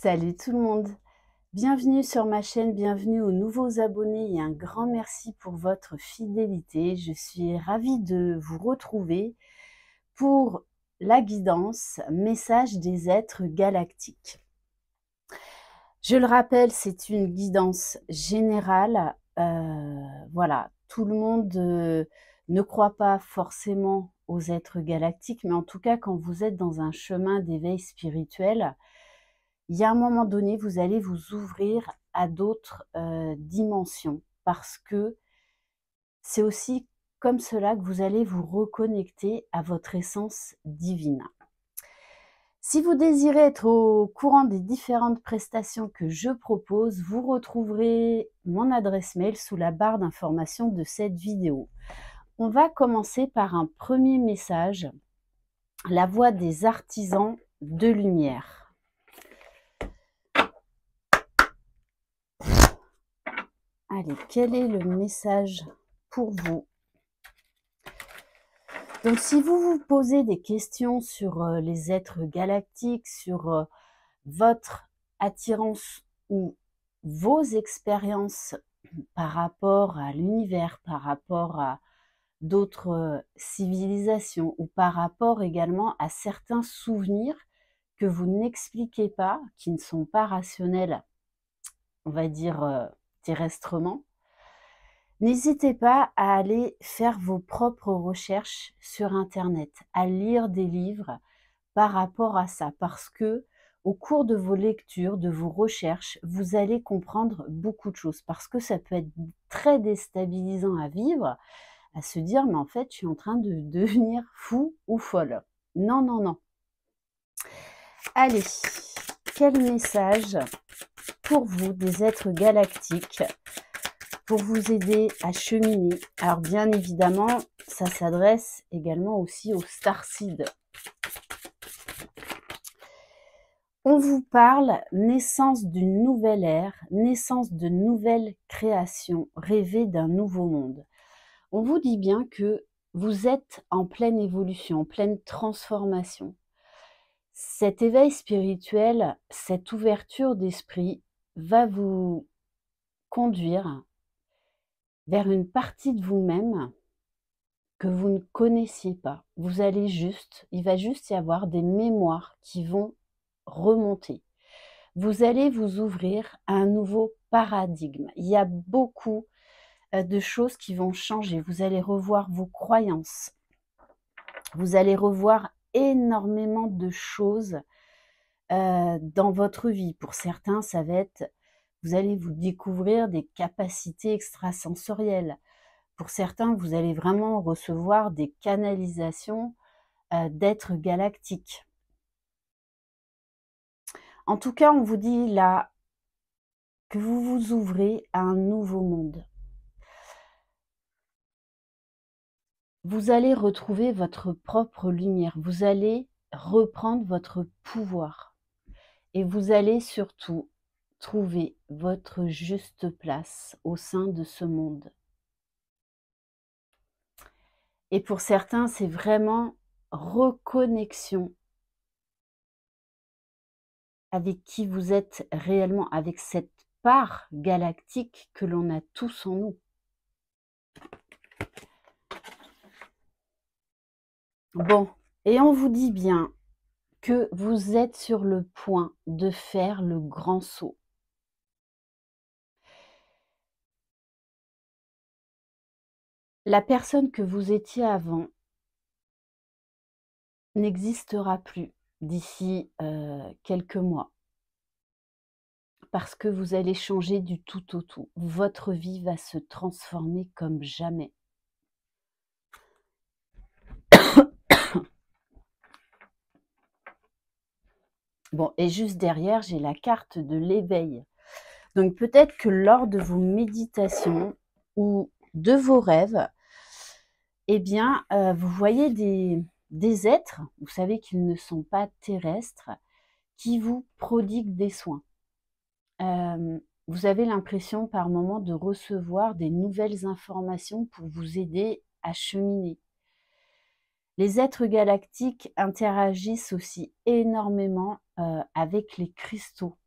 Salut tout le monde, bienvenue sur ma chaîne, bienvenue aux nouveaux abonnés et un grand merci pour votre fidélité. Je suis ravie de vous retrouver pour la guidance Message des êtres galactiques. Je le rappelle, c'est une guidance générale. Voilà, tout le monde ne croit pas forcément aux êtres galactiques, mais en tout cas, quand vous êtes dans un chemin d'éveil spirituel, il y a un moment donné, vous allez vous ouvrir à d'autres dimensions parce que c'est aussi comme cela que vous allez vous reconnecter à votre essence divine. Si vous désirez être au courant des différentes prestations que je propose, vous retrouverez mon adresse mail sous la barre d'information de cette vidéo. On va commencer par un premier message, la voix des artisans de lumière. Allez, quel est le message pour vous? Donc, si vous vous posez des questions sur les êtres galactiques, sur votre attirance ou vos expériences par rapport à l'univers, par rapport à d'autres civilisations ou par rapport également à certains souvenirs que vous n'expliquez pas, qui ne sont pas rationnels, on va dire terrestrement, n'hésitez pas à aller faire vos propres recherches sur Internet, à lire des livres par rapport à ça, parce que au cours de vos lectures, de vos recherches, vous allez comprendre beaucoup de choses, parce que ça peut être très déstabilisant à vivre, à se dire, mais en fait, je suis en train de devenir fou ou folle. Non, non, non. Allez, quel message pour vous des êtres galactiques pour vous aider à cheminer? Alors bien évidemment, ça s'adresse également aussi aux starseeds. On vous parle naissance d'une nouvelle ère, naissance de nouvelles créations, rêver d'un nouveau monde. On vous dit bien que vous êtes en pleine évolution, en pleine transformation. Cet éveil spirituel, cette ouverture d'esprit va vous conduire vers une partie de vous-même que vous ne connaissiez pas. Vous allez il va juste y avoir des mémoires qui vont remonter. Vous allez vous ouvrir à un nouveau paradigme. Il y a beaucoup de choses qui vont changer. Vous allez revoir vos croyances. Vous allez revoir énormément de choses dans votre vie. Pour certains, ça va être, vous allez vous découvrir des capacités extrasensorielles. Pour certains, vous allez vraiment recevoir des canalisations d'êtres galactiques. En tout cas, on vous dit là que vous vous ouvrez à un nouveau monde. Vous allez retrouver votre propre lumière. Vous allez reprendre votre pouvoir. Et vous allez surtout trouver votre juste place au sein de ce monde. Et pour certains, c'est vraiment reconnexion avec qui vous êtes réellement, avec cette part galactique que l'on a tous en nous. Bon, et on vous dit bien que vous êtes sur le point de faire le grand saut. La personne que vous étiez avant n'existera plus d'ici quelques mois. Parce que vous allez changer du tout au tout. Votre vie va se transformer comme jamais. Bon, et juste derrière, j'ai la carte de l'éveil. Donc peut-être que lors de vos méditations ou de vos rêves, eh bien, vous voyez des êtres, vous savez qu'ils ne sont pas terrestres, qui vous prodiguent des soins. Vous avez l'impression par moment de recevoir des nouvelles informations pour vous aider à cheminer. Les êtres galactiques interagissent aussi énormément avec les cristaux.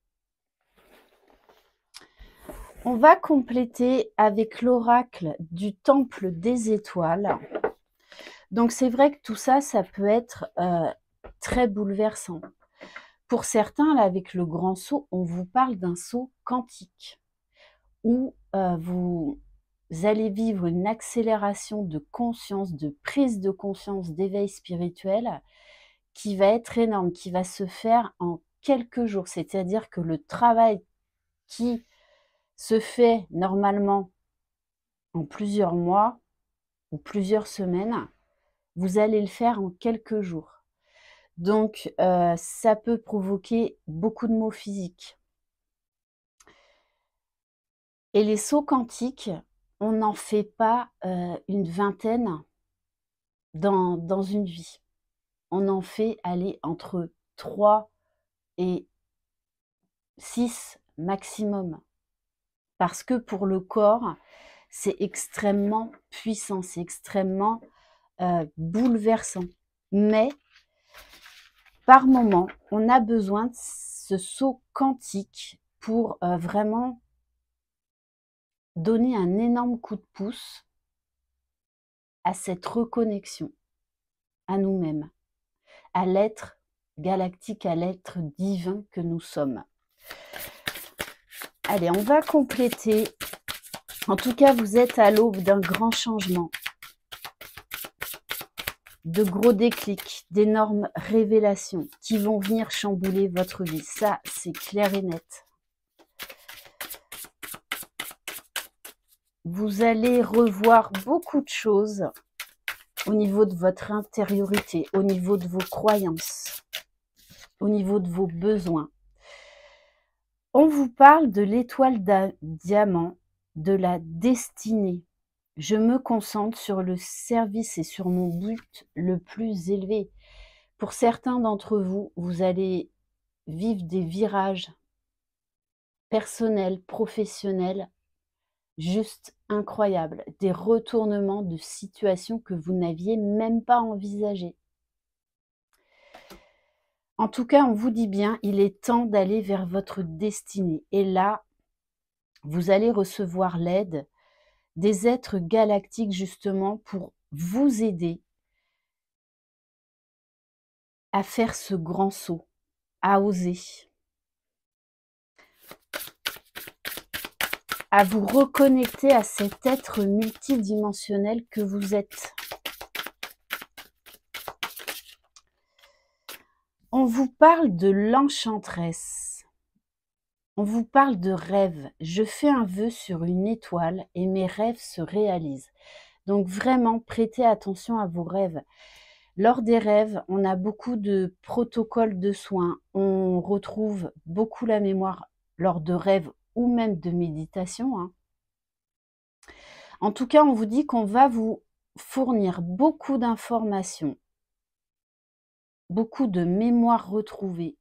On va compléter avec l'oracle du temple des étoiles. Donc c'est vrai que tout ça, ça peut être très bouleversant. Pour certains, là, avec le grand saut, on vous parle d'un saut quantique, où vous allez vivre une accélération de conscience, de prise de conscience, d'éveil spirituel, qui va être énorme, qui va se faire en quelques jours. C'est-à-dire que le travail qui se fait normalement en plusieurs mois ou plusieurs semaines, vous allez le faire en quelques jours. Donc, ça peut provoquer beaucoup de maux physiques. Et les sauts quantiques, on n'en fait pas une vingtaine dans une vie. On en fait, aller entre 3 et 6 maximum. Parce que pour le corps, c'est extrêmement puissant, c'est extrêmement bouleversant. Mais par moment, on a besoin de ce saut quantique pour vraiment donner un énorme coup de pouce à cette reconnexion à nous-mêmes, à l'être galactique, à l'être divin que nous sommes. Allez, on va compléter. En tout cas, vous êtes à l'aube d'un grand changement, de gros déclics, d'énormes révélations qui vont venir chambouler votre vie. Ça, c'est clair et net. Vous allez revoir beaucoup de choses au niveau de votre intériorité, au niveau de vos croyances, au niveau de vos besoins. On vous parle de l'étoile diamant, de la destinée. Je me concentre sur le service et sur mon but le plus élevé. Pour certains d'entre vous, vous allez vivre des virages personnels, professionnels, juste incroyables. Des retournements de situation que vous n'aviez même pas envisagés. En tout cas, on vous dit bien, il est temps d'aller vers votre destinée. Et là, vous allez recevoir l'aide des êtres galactiques justement pour vous aider à faire ce grand saut, à oser, à vous reconnecter à cet être multidimensionnel que vous êtes. On vous parle de l'enchanteresse. On vous parle de rêves. Je fais un vœu sur une étoile et mes rêves se réalisent. Donc vraiment, prêtez attention à vos rêves. Lors des rêves, on a beaucoup de protocoles de soins. On retrouve beaucoup la mémoire lors de rêves ou même de méditation, hein. En tout cas, on vous dit qu'on va vous fournir beaucoup d'informations, beaucoup de mémoire retrouvée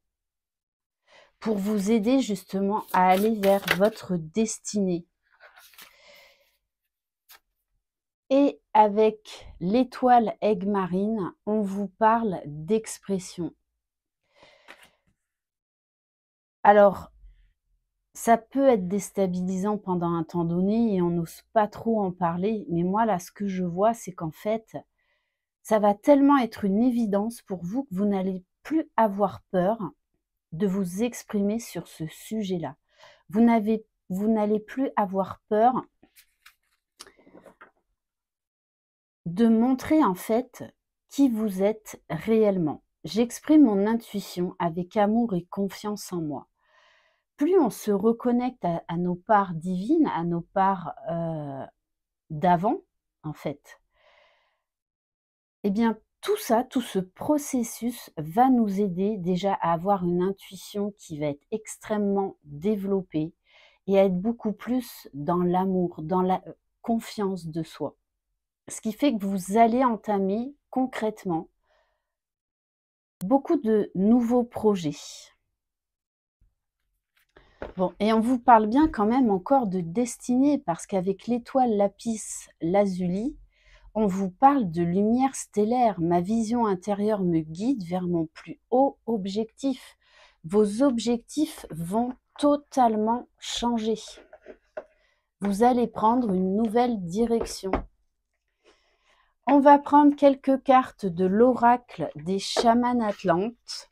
pour vous aider justement à aller vers votre destinée. Et avec l'étoile aigle marine, on vous parle d'expression. Alors, ça peut être déstabilisant pendant un temps donné et on n'ose pas trop en parler. Mais moi, là, ce que je vois, c'est qu'en fait, ça va tellement être une évidence pour vous que vous n'allez plus avoir peur de vous exprimer sur ce sujet-là. Vous n'allez plus avoir peur de montrer en fait qui vous êtes réellement. J'exprime mon intuition avec amour et confiance en moi. Plus on se reconnecte à nos parts divines, à nos parts d'avant, en fait, eh bien, tout ça, tout ce processus va nous aider déjà à avoir une intuition qui va être extrêmement développée et à être beaucoup plus dans l'amour, dans la confiance de soi. Ce qui fait que vous allez entamer concrètement beaucoup de nouveaux projets. Bon, et on vous parle bien quand même encore de destinée, parce qu'avec l'étoile lapis lazuli, on vous parle de lumière stellaire. Ma vision intérieure me guide vers mon plus haut objectif. Vos objectifs vont totalement changer. vous allez prendre une nouvelle direction. On va prendre quelques cartes de l'oracle des chamans atlantes.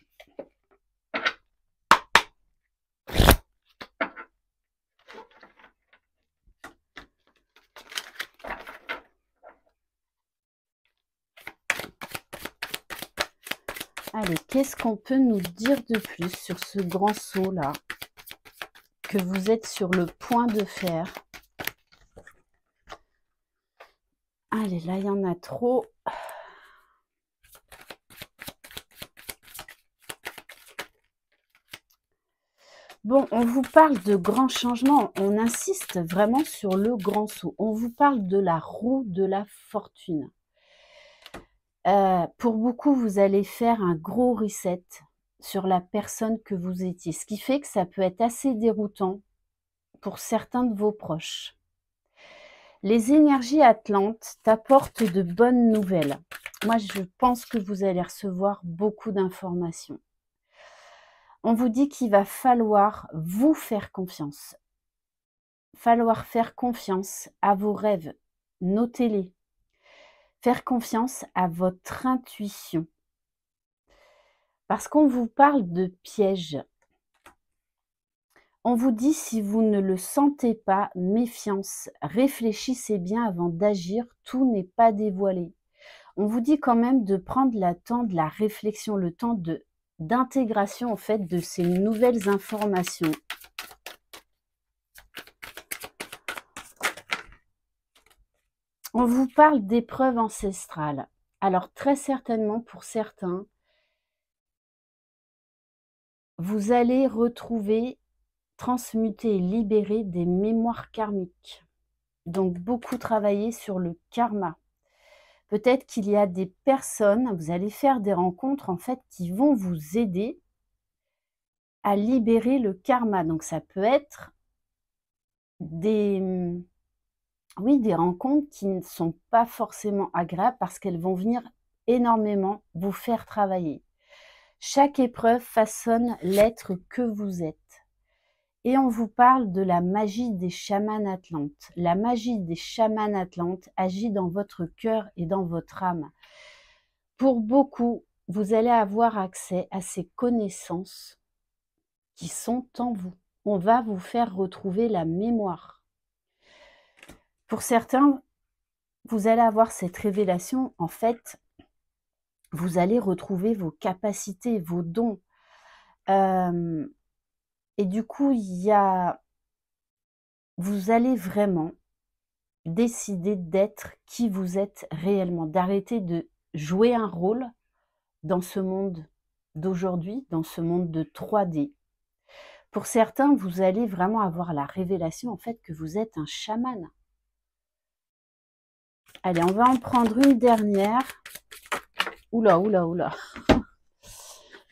Allez, qu'est-ce qu'on peut nous dire de plus sur ce grand saut-là que vous êtes sur le point de faire? Allez, là, il y en a trop. Bon, on vous parle de grands changements. On insiste vraiment sur le grand saut. On vous parle de la roue de la fortune. Pour beaucoup, vous allez faire un gros reset sur la personne que vous étiez. Ce qui fait que ça peut être assez déroutant pour certains de vos proches. Les énergies atlantes t'apportent de bonnes nouvelles. Moi, je pense que vous allez recevoir beaucoup d'informations. On vous dit qu'il va falloir vous faire confiance. Falloir faire confiance à vos rêves. Notez-les. Faire confiance à votre intuition. Parce qu'on vous parle de pièges. On vous dit, si vous ne le sentez pas, méfiance. Réfléchissez bien avant d'agir. Tout n'est pas dévoilé. On vous dit quand même de prendre le temps de la réflexion, le temps d'intégration en fait de ces nouvelles informations. On vous parle d'épreuves ancestrales. Alors très certainement pour certains, vous allez retrouver, transmuter et libérer des mémoires karmiques. Donc beaucoup travailler sur le karma. Peut-être qu'il y a des personnes, vous allez faire des rencontres en fait qui vont vous aider à libérer le karma. Donc ça peut être des rencontres qui ne sont pas forcément agréables parce qu'elles vont venir énormément vous faire travailler. Chaque épreuve façonne l'être que vous êtes. Et on vous parle de la magie des chamans atlantes. La magie des chamans atlantes agit dans votre cœur et dans votre âme. Pour beaucoup, vous allez avoir accès à ces connaissances qui sont en vous. On va vous faire retrouver la mémoire. Pour certains, vous allez avoir cette révélation. En fait, vous allez retrouver vos capacités, vos dons. Et du coup, vous allez vraiment décider d'être qui vous êtes réellement, d'arrêter de jouer un rôle dans ce monde d'aujourd'hui, dans ce monde de 3D. Pour certains, vous allez vraiment avoir la révélation en fait que vous êtes un chaman. Allez, on va en prendre une dernière. Oula, oula, oula.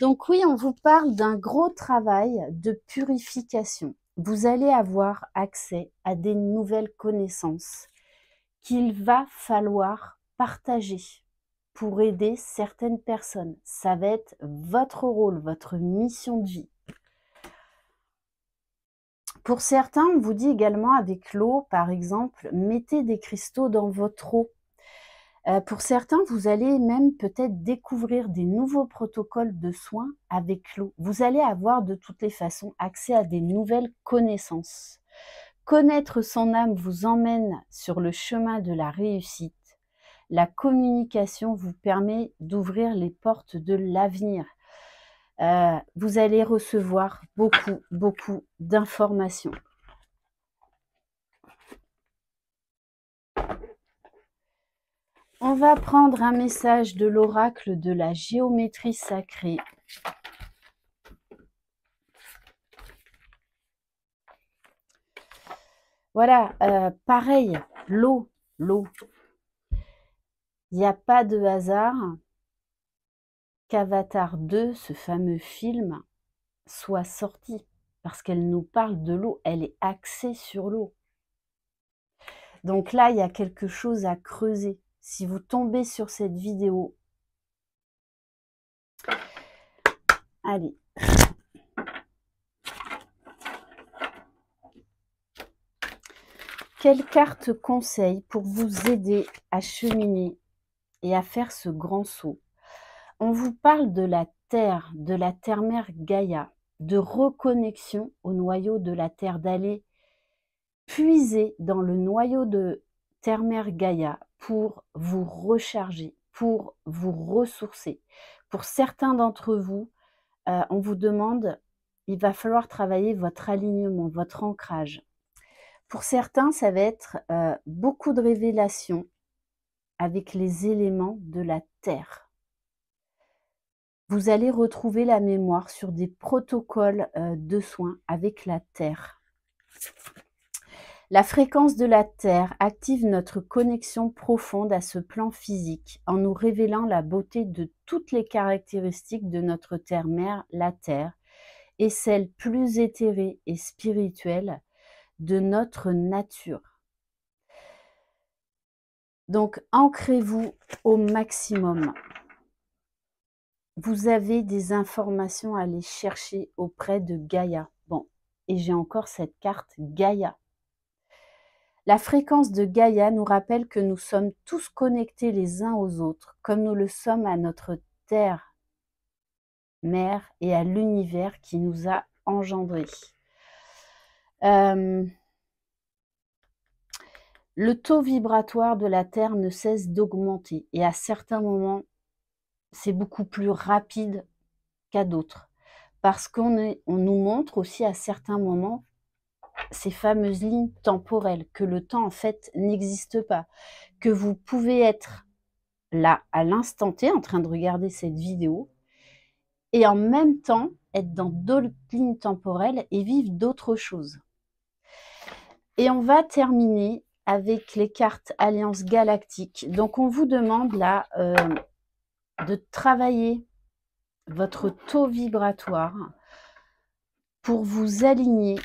Donc oui, on vous parle d'un gros travail de purification. Vous allez avoir accès à des nouvelles connaissances qu'il va falloir partager pour aider certaines personnes. Ça va être votre rôle, votre mission de vie. Pour certains, on vous dit également avec l'eau, par exemple, mettez des cristaux dans votre eau. Pour certains, vous allez même peut-être découvrir des nouveaux protocoles de soins avec l'eau. Vous allez avoir de toutes les façons accès à des nouvelles connaissances. Connaître son âme vous emmène sur le chemin de la réussite. La communication vous permet d'ouvrir les portes de l'avenir. Vous allez recevoir beaucoup d'informations. On va prendre un message de l'oracle de la géométrie sacrée. Voilà, pareil, l'eau. Il n'y a pas de hasard qu'Avatar 2, ce fameux film, soit sorti. Parce qu'elle nous parle de l'eau, elle est axée sur l'eau. Donc là, il y a quelque chose à creuser. Si vous tombez sur cette vidéo, allez. Quelle carte conseil pour vous aider à cheminer et à faire ce grand saut? On vous parle de la terre-mère Gaïa, de reconnexion au noyau de la Terre, d'aller puiser dans le noyau de terre-mère Gaïa pour vous recharger, pour vous ressourcer. Pour certains d'entre vous, on vous demande, il va falloir travailler votre alignement, votre ancrage. Pour certains, ça va être beaucoup de révélations avec les éléments de la terre. Vous allez retrouver la mémoire sur des protocoles de soins avec la terre. La fréquence de la terre active notre connexion profonde à ce plan physique en nous révélant la beauté de toutes les caractéristiques de notre terre-mère, la terre, et celles plus éthérées et spirituelles de notre nature. Donc, ancrez-vous au maximum. Vous avez des informations à aller chercher auprès de Gaïa. Bon, et j'ai encore cette carte Gaïa. La fréquence de Gaïa nous rappelle que nous sommes tous connectés les uns aux autres, comme nous le sommes à notre terre, mère, et à l'univers qui nous a engendrés. Le taux vibratoire de la Terre ne cesse d'augmenter et à certains moments, c'est beaucoup plus rapide qu'à d'autres. Parce qu'on nous montre aussi à certains moments ces fameuses lignes temporelles, que le temps en fait n'existe pas, que vous pouvez être là à l'instant T en train de regarder cette vidéo et en même temps être dans d'autres lignes temporelles et vivre d'autres choses. Et on va terminer avec les cartes Alliance Galactique. Donc on vous demande là de travailler votre taux vibratoire pour vous aligner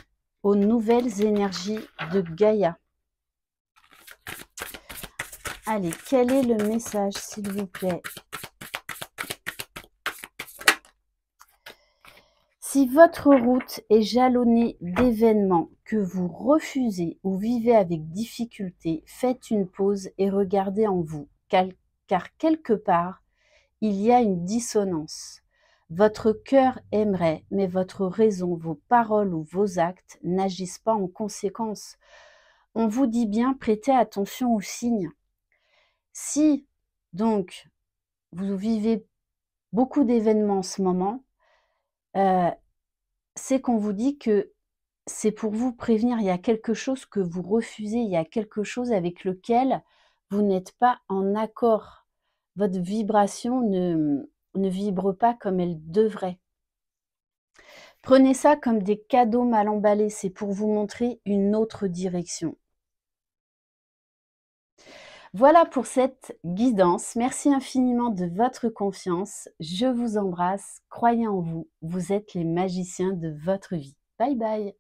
aux nouvelles énergies de Gaïa. Allez, quel est le message, s'il vous plaît? Si votre route est jalonnée d'événements que vous refusez ou vivez avec difficulté, faites une pause et regardez en vous, car quelque part, il y a une dissonance. Votre cœur aimerait, mais votre raison, vos paroles ou vos actes n'agissent pas en conséquence. On vous dit bien, prêtez attention aux signes. Si, donc, vous vivez beaucoup d'événements en ce moment, c'est qu'on vous dit que c'est pour vous prévenir, il y a quelque chose que vous refusez, il y a quelque chose avec lequel vous n'êtes pas en accord. Votre vibration ne vibre pas comme elle devrait. Prenez ça comme des cadeaux mal emballés, c'est pour vous montrer une autre direction. Voilà pour cette guidance. Merci infiniment de votre confiance. Je vous embrasse. Croyez en vous. Vous êtes les magiciens de votre vie. Bye bye.